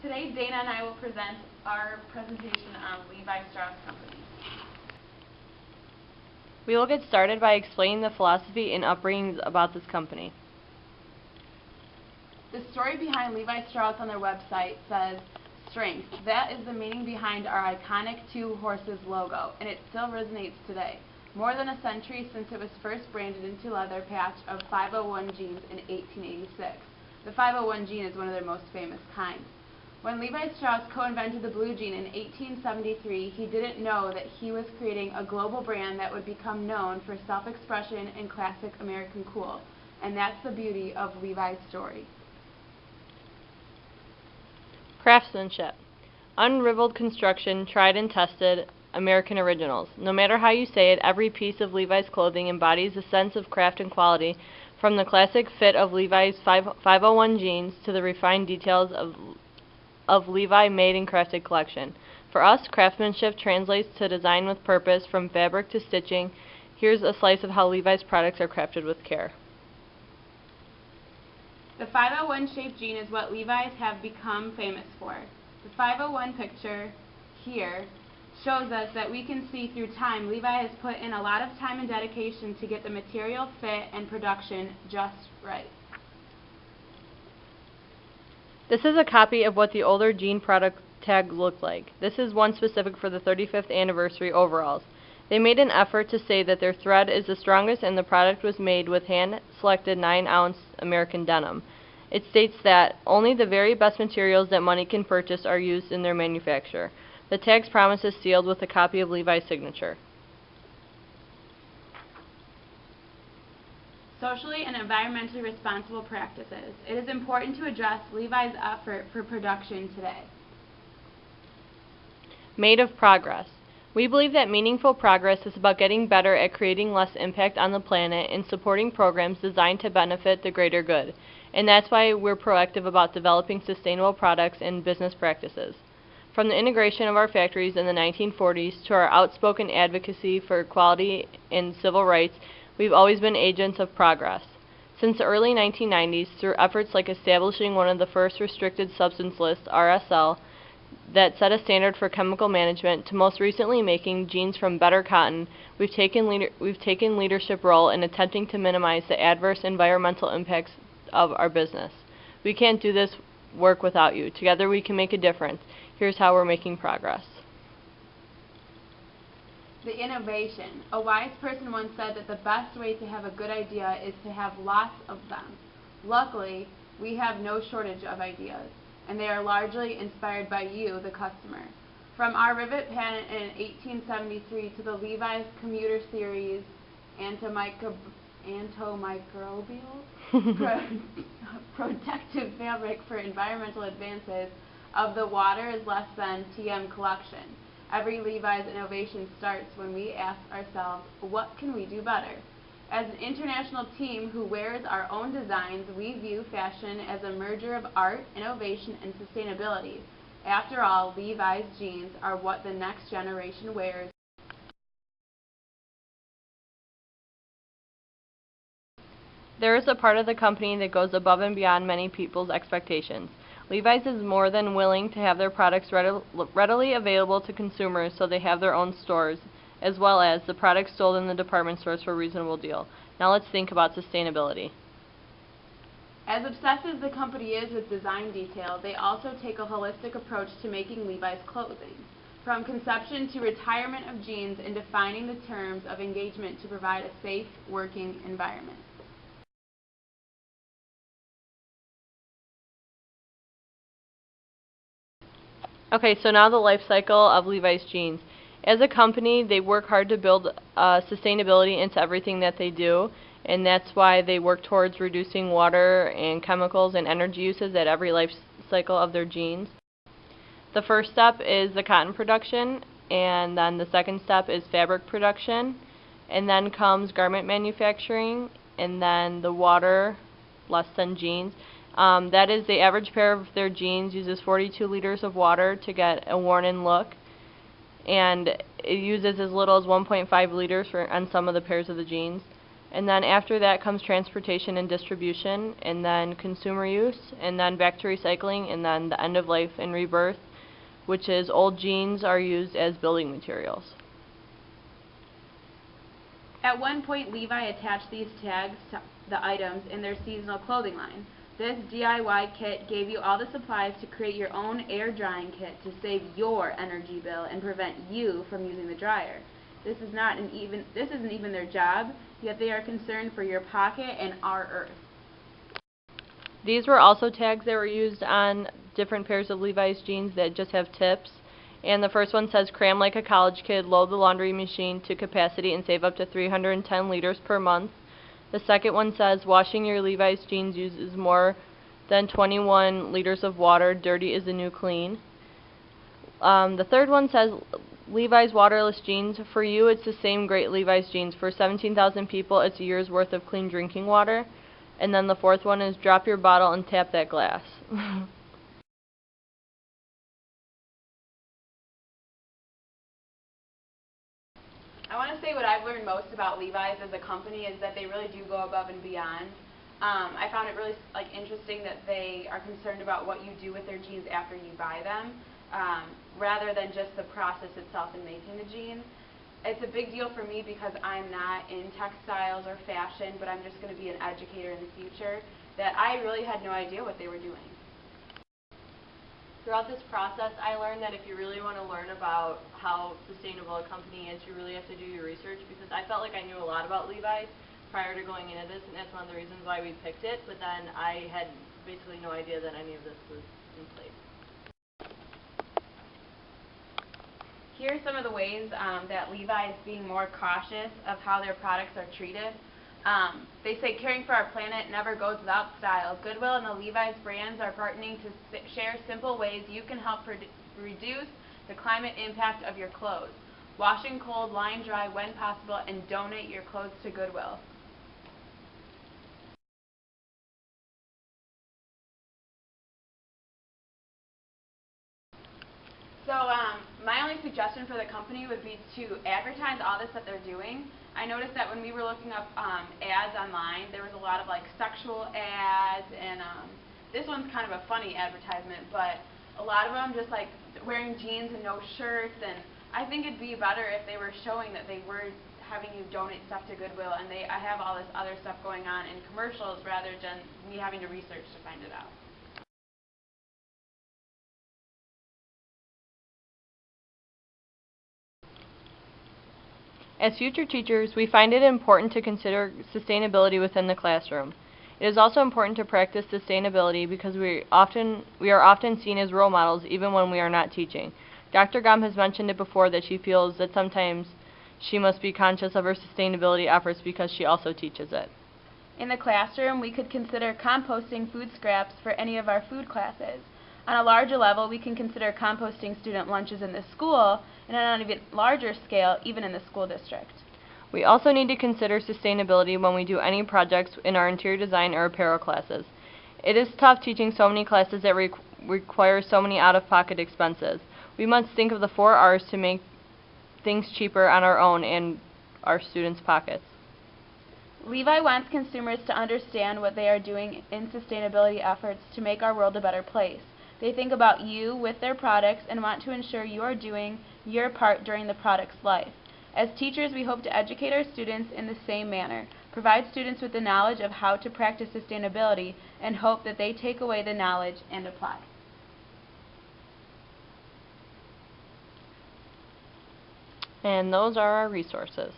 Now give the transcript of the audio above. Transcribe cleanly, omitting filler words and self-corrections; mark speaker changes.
Speaker 1: Today, Dana and I will present our presentation on Levi Strauss Company.
Speaker 2: We will get started by explaining the philosophy and upbringings about this company.
Speaker 1: The story behind Levi Strauss on their website says, "Strength. That is the meaning behind our iconic two horses logo, and it still resonates today. More than a century since it was first branded into leather patch of 501 jeans in 1886. The 501 jean is one of their most famous kinds. When Levi Strauss co-invented the blue jean in 1873, he didn't know that he was creating a global brand that would become known for self-expression and classic American cool. And that's the beauty of Levi's story."
Speaker 2: Craftsmanship. Unrivaled construction, tried and tested, American originals. No matter how you say it, every piece of Levi's clothing embodies a sense of craft and quality, from the classic fit of Levi's 501 jeans to the refined details of Levi made and crafted collection. For us, craftsmanship translates to design with purpose, from fabric to stitching. Here's a slice of how Levi's products are crafted with care.
Speaker 1: The 501 shaped jean is what Levi's have become famous for. The 501 picture here shows us that we can see through time Levi has put in a lot of time and dedication to get the material, fit, and production just right.
Speaker 2: This is a copy of what the older jean product tag looked like. This is one specific for the 35th anniversary overalls. They made an effort to say that their thread is the strongest and the product was made with hand-selected 9-ounce American denim. It states that only the very best materials that money can purchase are used in their manufacture. The tag's promise is sealed with a copy of Levi's signature.
Speaker 1: Socially and environmentally responsible practices. It is important to address Levi's effort for production today.
Speaker 2: Made of progress. We believe that meaningful progress is about getting better at creating less impact on the planet and supporting programs designed to benefit the greater good. And that's why we're proactive about developing sustainable products and business practices. From the integration of our factories in the 1940s to our outspoken advocacy for equality and civil rights, we've always been agents of progress. Since the early 1990s, through efforts like establishing one of the first restricted substance lists, RSL, that set a standard for chemical management, to most recently making jeans from better cotton, we've taken leadership role in attempting to minimize the adverse environmental impacts of our business. We can't do this work without you. Together we can make a difference. Here's how we're making progress.
Speaker 1: The innovation. A wise person once said that the best way to have a good idea is to have lots of them. Luckily, we have no shortage of ideas, and they are largely inspired by you, the customer. From our rivet patent in 1873 to the Levi's commuter series antimicrobial protective fabric for environmental advances of the water is less than TM collection. Every Levi's innovation starts when we ask ourselves, what can we do better? As an international team who wears our own designs, we view fashion as a merger of art, innovation, and sustainability. After all, Levi's jeans are what the next generation wears.
Speaker 2: There is a part of the company that goes above and beyond many people's expectations. Levi's is more than willing to have their products readily available to consumers so they have their own stores, as well as the products sold in the department stores for a reasonable deal. Now let's think about sustainability.
Speaker 1: As obsessed as the company is with design detail, they also take a holistic approach to making Levi's clothing. From conception to retirement of jeans and defining the terms of engagement to provide a safe working environment.
Speaker 2: Okay, so now the life cycle of Levi's jeans. As a company, they work hard to build sustainability into everything that they do, and that's why they work towards reducing water and chemicals and energy uses at every life cycle of their jeans. The first step is the cotton production, and then the second step is fabric production, and then comes garment manufacturing, and then the water, less than jeans. That is, the average pair of their jeans uses 42 liters of water to get a worn-in look, and it uses as little as 1.5 liters on some of the pairs of the jeans. And then after that comes transportation and distribution, and then consumer use, and then back to recycling, and then the end of life and rebirth, which is old jeans are used as building materials.
Speaker 1: At one point, Levi attached these tags to the items in their seasonal clothing line. This DIY kit gave you all the supplies to create your own air drying kit to save your energy bill and prevent you from using the dryer. This isn't even their job, yet they are concerned for your pocket and our earth.
Speaker 2: These were also tags that were used on different pairs of Levi's jeans that just have tips. And the first one says, cram like a college kid, load the laundry machine to capacity and save up to 310 liters per month. The second one says, washing your Levi's jeans uses more than 21 liters of water, dirty is the new clean. The third one says, Levi's waterless jeans, for you it's the same great Levi's jeans. For 17,000 people, it's a year's worth of clean drinking water. And then the fourth one is, drop your bottle and tap that glass.
Speaker 1: I want to say what I've learned most about Levi's as a company is that they really do go above and beyond. I found it really interesting that they are concerned about what you do with their jeans after you buy them, rather than just the process itself in making the jeans. It's a big deal for me because I'm not in textiles or fashion, but I'm just going to be an educator in the future, that I really had no idea what they were doing.
Speaker 2: Throughout this process, I learned that if you really want to learn about how sustainable a company is, you really have to do your research, because I felt like I knew a lot about Levi's prior to going into this, and that's one of the reasons why we picked it, but then I had basically no idea that any of this was in place.
Speaker 1: Here are some of the ways that Levi is being more cautious of how their products are treated. They say caring for our planet never goes without style. Goodwill and the Levi's brands are partnering to share simple ways you can help reduce the climate impact of your clothes. Washing cold, line dry when possible, and donate your clothes to Goodwill. So my only suggestion for the company would be to advertise all this that they're doing. I noticed that when we were looking up ads online, there was a lot of sexual ads, and this one's kind of a funny advertisement, but a lot of them just wearing jeans and no shirts, and I think it'd be better if they were showing that they were having you donate stuff to Goodwill, and I have all this other stuff going on in commercials rather than me having to research to find it out.
Speaker 2: As future teachers, we find it important to consider sustainability within the classroom. It is also important to practice sustainability because we are often seen as role models even when we are not teaching. Dr. Gum has mentioned it before that she feels that sometimes she must be conscious of her sustainability efforts because she also teaches it.
Speaker 1: In the classroom, we could consider composting food scraps for any of our food classes. On a larger level, we can consider composting student lunches in the school, and on an even larger scale, even in the school district.
Speaker 2: We also need to consider sustainability when we do any projects in our interior design or apparel classes. It is tough teaching so many classes that require so many out-of-pocket expenses. We must think of the 4 R's to make things cheaper on our own and our students' pockets.
Speaker 1: Levi wants consumers to understand what they are doing in sustainability efforts to make our world a better place. They think about you with their products and want to ensure you are doing your part during the product's life. As teachers, we hope to educate our students in the same manner, provide students with the knowledge of how to practice sustainability, and hope that they take away the knowledge and apply.
Speaker 2: And those are our resources.